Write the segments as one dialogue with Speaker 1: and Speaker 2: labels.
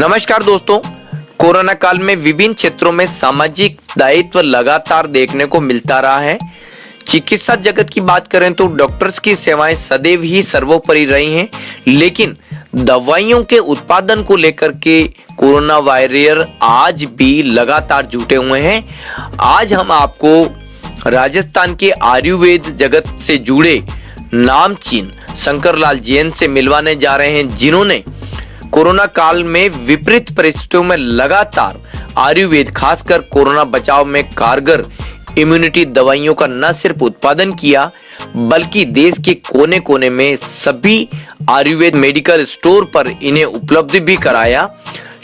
Speaker 1: नमस्कार दोस्तों। कोरोना काल में विभिन्न क्षेत्रों में सामाजिक दायित्व लगातार देखने को मिलता रहा है। चिकित्सा जगत की बात करें तो डॉक्टर्स की सेवाएं सदैव ही सर्वोपरि रही हैं, लेकिन दवाइयों के उत्पादन को लेकर के कोरोना वॉरियर आज भी लगातार जुटे हुए हैं। आज हम आपको राजस्थान के आयुर्वेद जगत से जुड़े नामचीन शंकरलाल जैन से मिलवाने जा रहे हैं, जिन्होंने कोरोना काल में विपरीत परिस्थितियों में लगातार आयुर्वेद खासकर कोरोना बचाव में कारगर इम्यूनिटी दवाइयों का न सिर्फ उत्पादन किया, बल्कि देश के कोने कोने में सभी आयुर्वेद मेडिकल स्टोर पर इन्हें उपलब्ध भी कराया।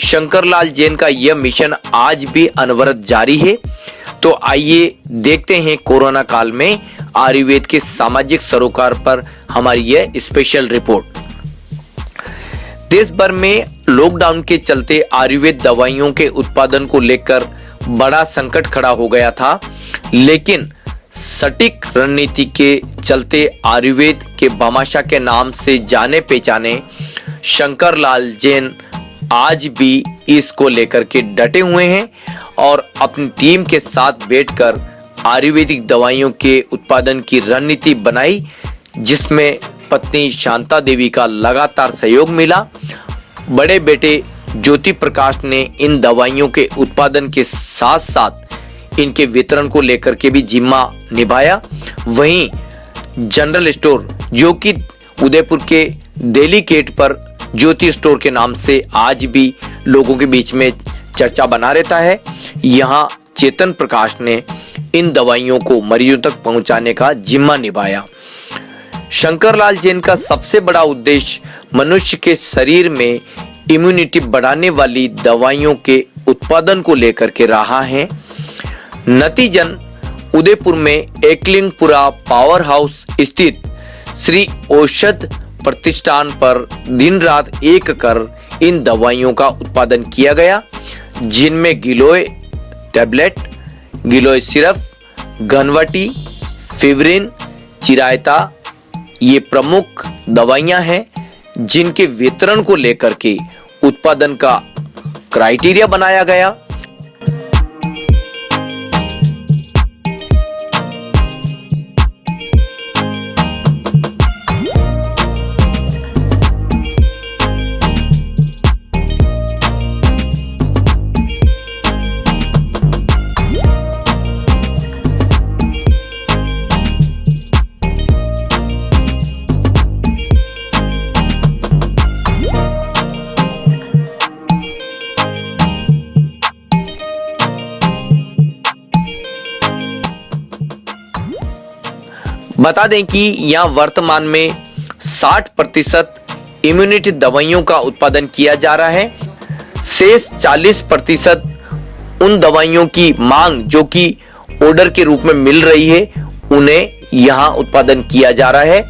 Speaker 1: शंकरलाल जैन का यह मिशन आज भी अनवरत जारी है। तो आइए देखते हैं कोरोना काल में आयुर्वेद के सामाजिक सरोकार पर हमारी यह स्पेशल रिपोर्ट। देश भर में लॉकडाउन के चलते आयुर्वेद दवाइयों के उत्पादन को लेकर बड़ा संकट खड़ा हो गया था, लेकिन सटीक रणनीति के चलते आयुर्वेद के भामाशाह के नाम से जाने पहचाने शंकरलाल जैन आज भी इसको लेकर के डटे हुए हैं और अपनी टीम के साथ बैठकर आयुर्वेदिक दवाइयों के उत्पादन की रणनीति बनाई, जिसमें पत्नी शांता देवी का लगातार सहयोग मिला। बड़े बेटे ज्योति प्रकाश ने इन दवाइयों के उत्पादन के साथ साथ इनके वितरण को लेकर के भी जिम्मा निभाया। वहीं जनरल स्टोर जो कि उदयपुर के दिल्ली गेट पर ज्योति स्टोर के नाम से आज भी लोगों के बीच में चर्चा बना रहता है, यहाँ चेतन प्रकाश ने इन दवाइयों को मरीजों तक पहुंचाने का जिम्मा निभाया। शंकरलाल जैन का सबसे बड़ा उद्देश्य मनुष्य के शरीर में इम्यूनिटी बढ़ाने वाली दवाइयों के उत्पादन को लेकर के रहा है। नतीजन उदयपुर में एकलिंगपुरा पावर हाउस स्थित श्री औषध प्रतिष्ठान पर दिन रात एक कर इन दवाइयों का उत्पादन किया गया, जिनमें गिलोय टैबलेट, गिलोय सिरप, घनवटी, फिवरिन, चिरायता ये प्रमुख दवाइयां हैं, जिनके वितरण को लेकर के उत्पादन का क्राइटेरिया बनाया गया। बता दें कि यहाँ वर्तमान में 60% इम्यूनिटी दवाइयों का उत्पादन किया जा रहा है। शेष 40% उन दवाइयों की मांग जो कि ऑर्डर के रूप में मिल रही है, उन्हें यहाँ उत्पादन किया जा रहा है।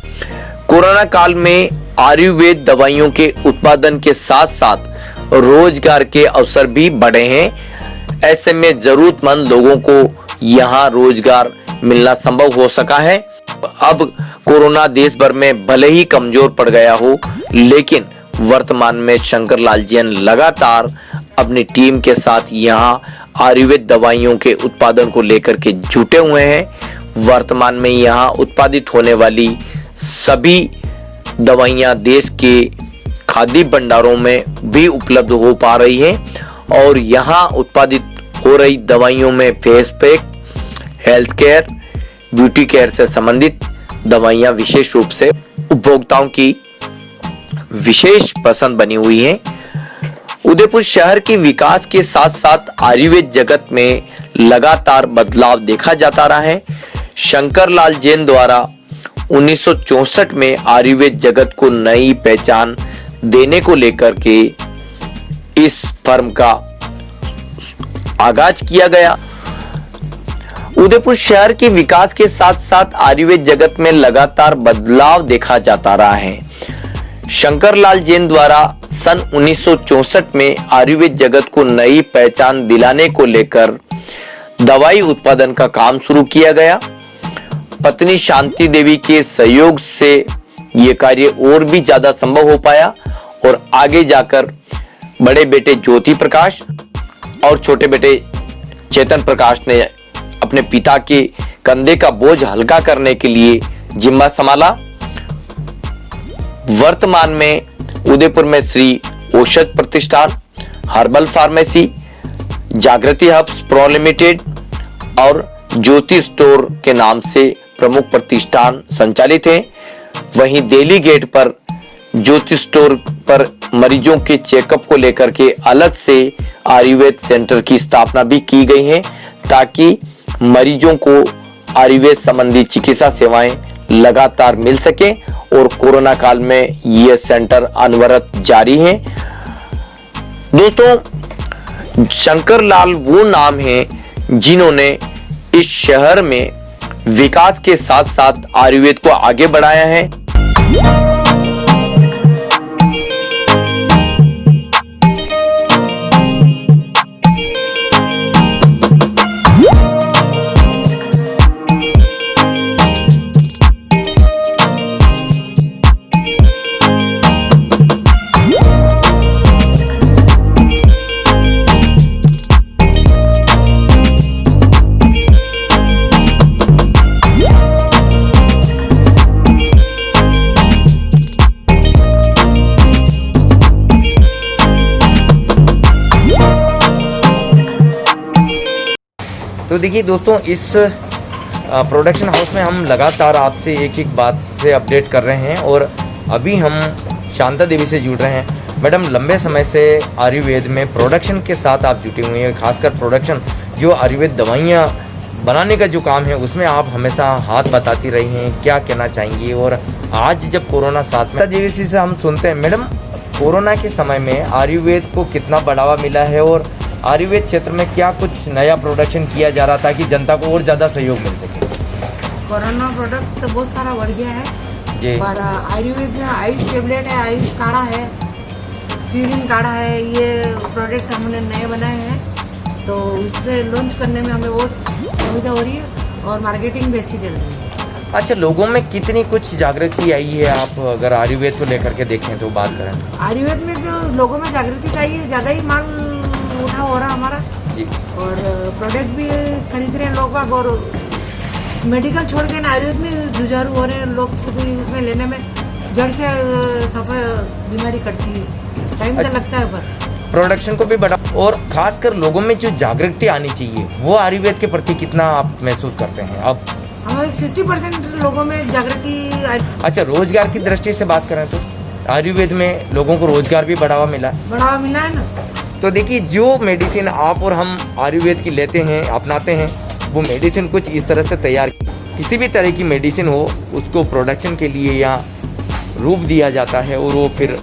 Speaker 1: कोरोना काल में आयुर्वेद दवाइयों के उत्पादन के साथ साथ रोजगार के अवसर भी बढ़े हैं। ऐसे में जरूरतमंद लोगों को यहाँ रोजगार मिलना संभव हो सका है। अब कोरोना देश भर में भले ही कमजोर पड़ गया हो, लेकिन वर्तमान में शंकरलाल जैन लगातार अपनी टीम के साथ यहाँ आयुर्वेद दवाइयों के उत्पादन को लेकर के जुटे हुए हैं। वर्तमान में यहाँ उत्पादित होने वाली सभी दवाइयाँ देश के खाद्य भंडारों में भी उपलब्ध हो पा रही है और यहाँ उत्पादित हो रही दवाइयों में face pack, health care, beauty care से संबंधित दवाइयां विशेष रूप से उपभोक्ताओं की विशेष पसंद बनी हुई हैं। उदयपुर शहर के विकास के साथ साथ आयुर्वेद जगत में लगातार बदलाव देखा जाता रहा है। शंकरलाल जैन द्वारा 1964 में आयुर्वेद जगत को नई पहचान देने को लेकर के इस फर्म का आगाज किया गया। उदयपुर शहर के विकास के साथ साथ आयुर्वेद जगत में लगातार बदलाव देखा जाता रहा है। शंकरलाल जैन द्वारा सन 1964 में आयुर्वेद जगत को नई पहचान दिलाने को लेकर दवाई उत्पादन का काम शुरू किया गया। पत्नी शांति देवी के सहयोग से ये कार्य और भी ज्यादा संभव हो पाया और आगे जाकर बड़े बेटे ज्योति प्रकाश और छोटे बेटे चेतन प्रकाश ने अपने पिता के कंधे का बोझ हल्का करने के लिए जिम्मा संभाला। वर्तमान में उदयपुर में श्री औषध प्रतिष्ठान, हर्बल फार्मेसी, जागृति हब्स प्रो लिमिटेड और ज्योति स्टोर के नाम से प्रमुख प्रतिष्ठान संचालित हैं। वहीं दिल्ली गेट पर ज्योति स्टोर पर मरीजों के चेकअप को लेकर के अलग से आयुर्वेद सेंटर की स्थापना भी की गई है, ताकि मरीजों को आयुर्वेद संबंधी चिकित्सा सेवाएं लगातार मिल सके और कोरोना काल में यह सेंटर अनवरत जारी है। दोस्तों, शंकर लाल वो नाम है जिन्होंने इस शहर में विकास के साथ साथ आयुर्वेद को आगे बढ़ाया है। तो देखिए दोस्तों, इस प्रोडक्शन हाउस में हम लगातार आपसे एक एक बात से अपडेट कर रहे हैं और अभी हम शांता देवी से जुड़ रहे हैं। मैडम, लंबे समय से आयुर्वेद में प्रोडक्शन के साथ आप जुटे हुए हैं, खासकर प्रोडक्शन जो आयुर्वेद दवाइयाँ बनाने का जो काम है उसमें आप हमेशा हाथ बताती रही हैं, क्या कहना चाहेंगी? और आज जब कोरोना साथ में देवी से हम सुनते हैं, मैडम कोरोना के समय में आयुर्वेद को कितना बढ़ावा मिला है और आयुर्वेद क्षेत्र में क्या कुछ नया प्रोडक्शन किया जा रहा था कि जनता को और ज़्यादा सहयोग मिल सके?
Speaker 2: कोरोना प्रोडक्ट तो बहुत सारा बढ़ गया है
Speaker 1: जी।
Speaker 2: पर आयुर्वेद में आयुष टेबलेट है, आयुष काढ़ा है, फ्यूरिन काढ़ा है, ये प्रोडक्ट हमने नए बनाए हैं, तो उससे लॉन्च करने में हमें बहुत सुविधा हो रही है और मार्केटिंग भी अच्छी चल रही है।
Speaker 1: अच्छा, लोगों में कितनी कुछ जागृति आई है, आप अगर आयुर्वेद को लेकर के देखें तो बात करें?
Speaker 2: आयुर्वेद में तो लोगों में जागृति का ही ज़्यादा ही मांग उठा हो रहा हमारा
Speaker 1: जी।
Speaker 2: और प्रोडक्ट भी खरीद रहे हैं लोग बाग, और मेडिकल छोड़ के ना आयुर्वेद में जुझारू हो रहे हैं लोग भी उसमें लेने में। जड़ से सफा बीमारी कटती है, टाइम तो लगता है पर
Speaker 1: प्रोडक्शन को भी बढ़ा और खासकर लोगों में जो जागृति आनी चाहिए वो आयुर्वेद के प्रति कितना आप महसूस करते हैं अब?
Speaker 2: हमारे 60% लोगों में जागृति।
Speaker 1: अच्छा, रोजगार की दृष्टि से बात करें तो आयुर्वेद में लोगों को रोजगार भी बढ़ावा मिला
Speaker 2: है ना।
Speaker 1: तो देखिए, जो मेडिसिन आप और हम आयुर्वेद की लेते हैं, अपनाते हैं, वो मेडिसिन कुछ इस तरह से तैयार, किसी भी तरह की मेडिसिन हो उसको प्रोडक्शन के लिए या रूप दिया जाता है और वो फिर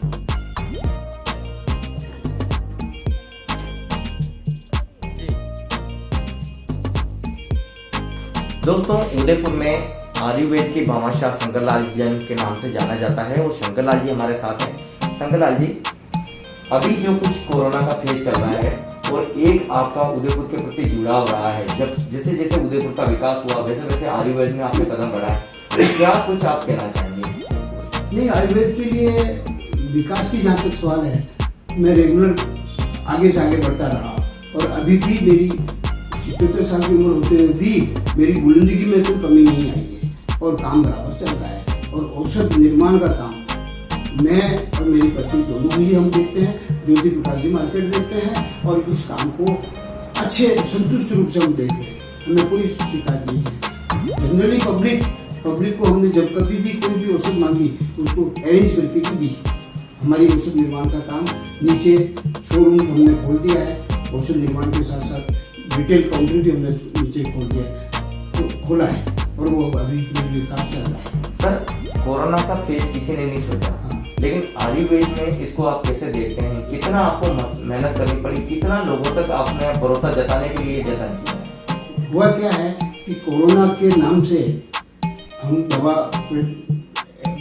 Speaker 1: दोस्तों, उदयपुर में आयुर्वेद के भामाशाह शंकरलाल जी के नाम से जाना जाता है और शंकरलाल जी हमारे साथ हैं। शंकरलाल जी, अभी जो कुछ कोरोना का फेज चल रहा है और एक आपका उदयपुर के प्रति जुड़ाव रहा है, जब जैसे जैसे उदयपुर का विकास हुआ वैसे वैसे आयुर्वेद में आपने कदम बढ़ाया, तो क्या कुछ आप कहना चाहेंगे?
Speaker 3: नहीं, आयुर्वेद के लिए विकास की जहाँ तक सवाल है, मैं रेगुलर आगे से आगे बढ़ता रहा और अभी भी मेरी 77 साल की उम्र होते हुए भी मेरी बुलंदगी में कोई कमी नहीं आई है और काम बराबर चल रहा है। और औषध निर्माण का काम मैं और मेरी पत्नी दोनों ही हम देखते हैं, ज्योति प्रकाश जी मार्केट देखते हैं और इस काम को अच्छे संतुष्ट रूप से हम देख रहे हैं, हमें कोई शिकायत नहीं है। जनरली पब्लिक को हमने जब कभी भी कोई भी औषध मांगी उसको अरेंज करके भी दी। हमारी औषध निर्माण का काम नीचे शोरूम हमने खोल दिया है, औषध निर्माण के साथ साथ रिटेल काउंटर भी हमने नीचे खोला है और वो अभी विकास चल रहा है।
Speaker 1: सर, कोरोना का फेज किसी ने नहीं सोचा, लेकिन आयुर्वेद में इसको आप कैसे देखते हैं? कितना आपको मेहनत करनी पड़ी, कितना लोगों तक आपने भरोसा जताने के लिए जतन किया?
Speaker 3: हुआ क्या है कि कोरोना के नाम से हम दवा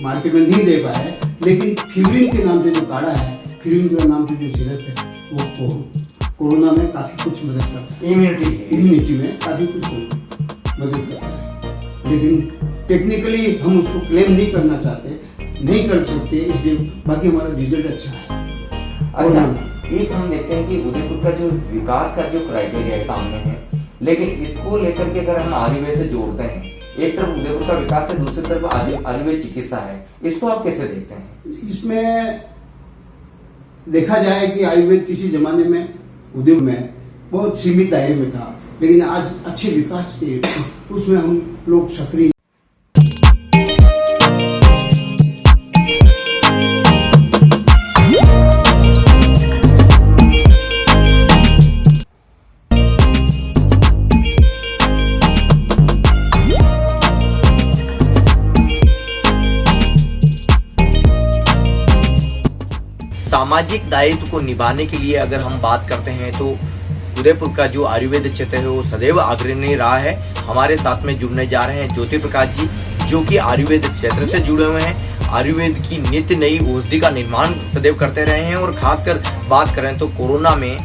Speaker 3: मार्केट में नहीं दे पाए, लेकिन फ्यूरिन के नाम से जो काढ़ा है, फ्यूरिन के नाम से जो सिरप है, वो कोरोना में काफ़ी कुछ मदद करता है, इम्यूनिटी में काफ़ी कुछ मदद करता है। लेकिन टेक्निकली हम उसको क्लेम नहीं करना चाहते, नहीं कर सकते, इसलिए बाकी हमारा रिजल्ट अच्छा है।
Speaker 1: अच्छा, एक हम देखते हैं कि उदयपुर का जो विकास का जो क्राइटेरिया है सामने है, लेकिन इसको लेकर के अगर हम आयुर्वेद से जोड़ते हैं, एक तरफ उदयपुर का विकास है, दूसरी तरफ आयुर्वेद चिकित्सा है, इसको आप कैसे देखते हैं?
Speaker 3: इसमें देखा जाए कि आयुर्वेद किसी जमाने में उद्योग में बहुत सीमित दायरे में था, लेकिन आज अच्छे विकास के उसमें हम लोग सक्रिय।
Speaker 1: सामाजिक दायित्व को निभाने के लिए अगर हम बात करते हैं तो उदयपुर का जो आयुर्वेद क्षेत्र है वो सदैव अग्रणी रहा है। हमारे साथ में जुड़ने जा रहे हैं ज्योति प्रकाश जी, जो कि आयुर्वेद क्षेत्र से जुड़े हुए हैं। आयुर्वेद की नित्य नई औषधि का निर्माण सदैव करते रहे हैं और खासकर बात करें तो कोरोना में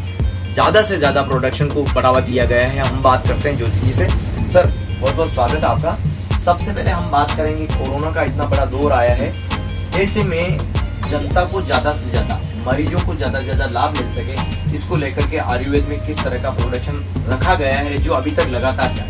Speaker 1: ज्यादा से ज्यादा प्रोडक्शन को बढ़ावा दिया गया है। हम बात करते हैं ज्योति जी से। सर बहुत बहुत स्वागत है आपका। सबसे पहले हम बात करेंगे, कोरोना का इतना बड़ा दौर आया है, ऐसे में जनता को ज्यादा से ज्यादा, मरीजों को ज्यादा से ज्यादा लाभ मिल सके, इसको लेकर के आयुर्वेद में किस तरह का प्रोडक्शन रखा गया है जो अभी तक लगातार जाए?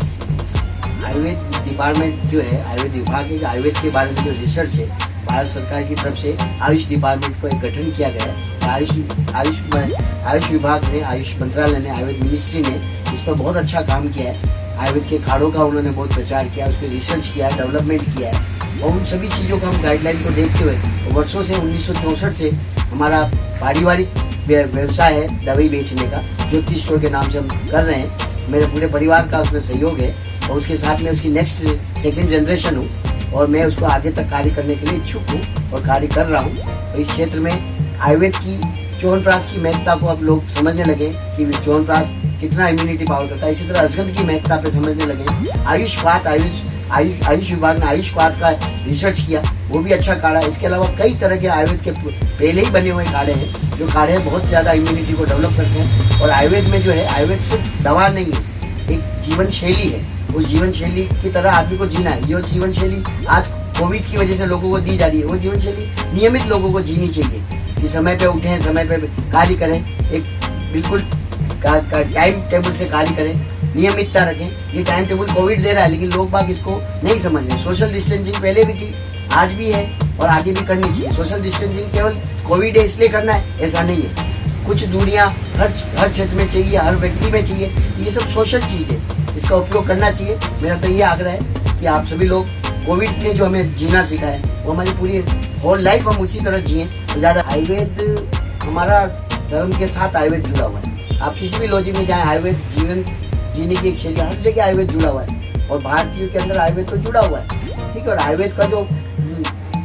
Speaker 4: आयुर्वेद डिपार्टमेंट जो है, आयुर्वेद विभाग के आयुर्वेद के बारे में जो रिसर्च है, भारत सरकार की तरफ से आयुष डिपार्टमेंट को एक गठन किया गया है। आयुष विभाग ने, आयुष मंत्रालय ने, आयुर्वेद मिनिस्ट्री ने इस पर बहुत अच्छा काम किया है। आयुर्वेद के खाड़ों का उन्होंने बहुत प्रचार किया, उस पर रिसर्च किया, डेवलपमेंट किया है और उन सभी चीज़ों का हम गाइडलाइन को देखते हुए वर्षों से 1964 से हमारा पारिवारिक व्यवसाय है दवाई बेचने का, ज्योति स्टोर के नाम से हम कर रहे हैं। मेरे पूरे परिवार का उसमें सहयोग है और उसके साथ में उसकी नेक्स्ट सेकंड जनरेशन हूँ और मैं उसको आगे तक कार्य करने के लिए इच्छुक हूँ और कार्य कर रहा हूँ। इस क्षेत्र में आयुर्वेद की च्यवनप्राश की महत्ता को अब लोग समझने लगे कि च्यवनप्राश कितना इम्यूनिटी पावर करता है। इसी तरह अश्वगंध की महत्ता पे समझने लगे। आयुष विभाग ने आयुष क्वाथ का रिसर्च किया, वो भी अच्छा काढ़ा है। इसके अलावा कई तरह के आयुर्वेद के पहले ही बने हुए काढ़े हैं, जो काढ़े बहुत ज़्यादा इम्यूनिटी को डेवलप करते हैं। और आयुर्वेद में जो है, आयुर्वेद सिर्फ दवा नहीं है, एक जीवन शैली है। उस जीवन शैली की तरह आदमी को जीना है। जो जीवन शैली आज कोविड की वजह से लोगों को दी जा रही है, वो जीवन शैली नियमित लोगों को जीनी चाहिए कि समय पे उठें, समय पे कार्य करें, एक बिल्कुल टाइम टेबल से कार्य करें, नियमितता रखें। ये टाइम टेबल कोविड दे रहा है, लेकिन लोग बाग इसको नहीं समझ रहे। सोशल डिस्टेंसिंग पहले भी थी, आज भी है और आगे भी करनी चाहिए। सोशल डिस्टेंसिंग केवल कोविड है इसलिए करना है, ऐसा नहीं है। कुछ दूरियां हर क्षेत्र में चाहिए, हर व्यक्ति में चाहिए। ये सब सोशल चीज है, इसका उपयोग करना चाहिए। मेरा तो ये आग्रह है कि आप सभी लोग, कोविड ने जो हमें जीना सिखाया है वो हमारी पूरी होल लाइफ हम उसी तरह जिए। तो ज्यादा आयुर्वेद, हमारा धर्म के साथ आयुर्वेद जुड़ा हुआ है। आप किसी भी लॉजिक में जाए, आयुर्वेद जीवन जीने की एक शैली, हर जगह आयुर्वेद जुड़ा हुआ है और भारतीयों के अंदर आयुर्वेद तो जुड़ा हुआ है, ठीक है। और आयुर्वेद का जो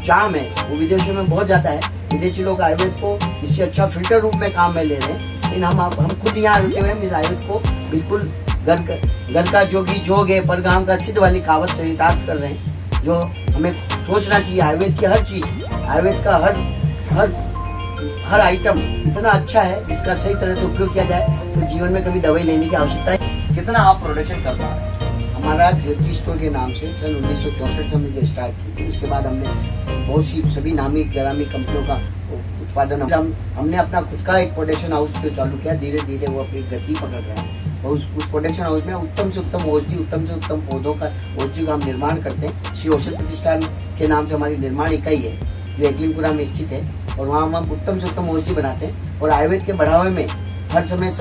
Speaker 4: चार्म है वो विदेशों में बहुत जाता है। विदेशी लोग आयुर्वेद को इससे अच्छा फिल्टर रूप में काम में ले रहे हैं, लेकिन हम खुद यहाँ रहते हुए हम इस आयुर्वेद को बिल्कुल घर का जोगी जोग है पर गाँव का सिद्ध वाली कहावत चरितार्थ कर रहे हैं, जो हमें सोचना चाहिए। आयुर्वेद की हर चीज, आयुर्वेद का हर आइटम इतना अच्छा है, इसका सही तरह से उपयोग किया जाए तो जीवन में कभी दवाई लेने की आवश्यकता है।
Speaker 1: कितना आप प्रोडक्शन कर पा रहे हैं?
Speaker 4: हमारा ज्योति स्टोर के नाम से सन 1964 से हमने जो स्टार्ट की थी, उसके बाद हमने बहुत सी सभी नामी ग्रामी कंपनियों का उत्पादन, हमने अपना खुद का एक प्रोडक्शन हाउस जो चालू किया। धीरे धीरे वो अपनी गति पकड़ रहे हैं और उस प्रोडक्शन हाउस में उत्तम से उत्तम औषधि, उत्तम से उत्तम पौधों का औषधि का हम निर्माण करते हैं। श्री औषध प्रतिष्ठान के नाम से हमारी निर्माण इकाई है जो एकलिमपुरा में स्थित है और वहाँ हम उत्तम से उत्तम औषधि बनाते हैं। और आयुर्वेद के बढ़ावे में हर समय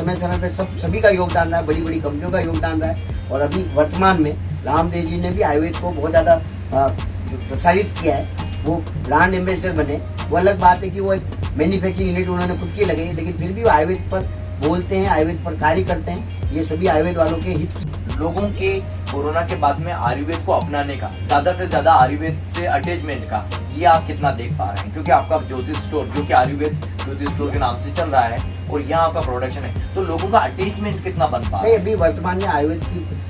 Speaker 4: पे सभी का योगदान रहा है, बड़ी बड़ी कंपनियों का योगदान रहा है। और अभी वर्तमान में रामदेव जी ने भी आयुर्वेद को बहुत ज़्यादा प्रसारित किया है, वो ब्रांड एम्बेसडर बने। वो अलग बात है कि वो एक मैन्युफैक्चरिंग यूनिट उन्होंने खुद की लगाई, लेकिन फिर भी वो आयुर्वेद पर बोलते हैं, आयुर्वेद पर कार्य करते हैं। ये सभी आयुर्वेद वालों के हित की।
Speaker 1: लोगों के कोरोना के बाद में आयुर्वेद को अपनाने का, ज्यादा से ज्यादा आयुर्वेद से अटैचमेंट का, ये आप कितना देख पा रहे हैं? क्योंकि आपका ज्योति स्टोर, जो कि आयुर्वेद ज्योति स्टोर के नाम से चल रहा है और यहाँ आपका प्रोडक्शन है, तो लोगों का अटैचमेंट कितना बन पा रहा है?
Speaker 4: अभी वर्तमान में आयुर्वेद की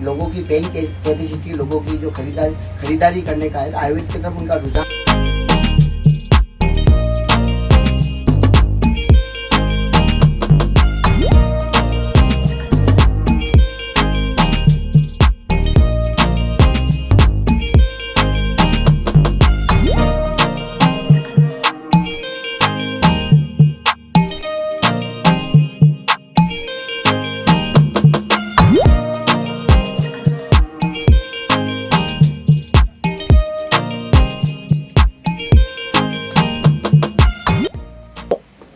Speaker 4: लोगों की पेइंग कैपेसिटी, लोगों की जो खरीदारी करने का है, आयुर्वेद की तरफ उनका रुझान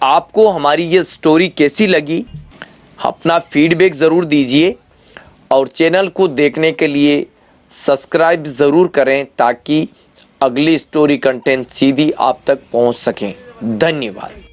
Speaker 1: आपको हमारी ये स्टोरी कैसी लगी, अपना फीडबैक ज़रूर दीजिए और चैनल को देखने के लिए सब्सक्राइब ज़रूर करें ताकि अगली स्टोरी कंटेंट सीधी आप तक पहुंच सकें। धन्यवाद।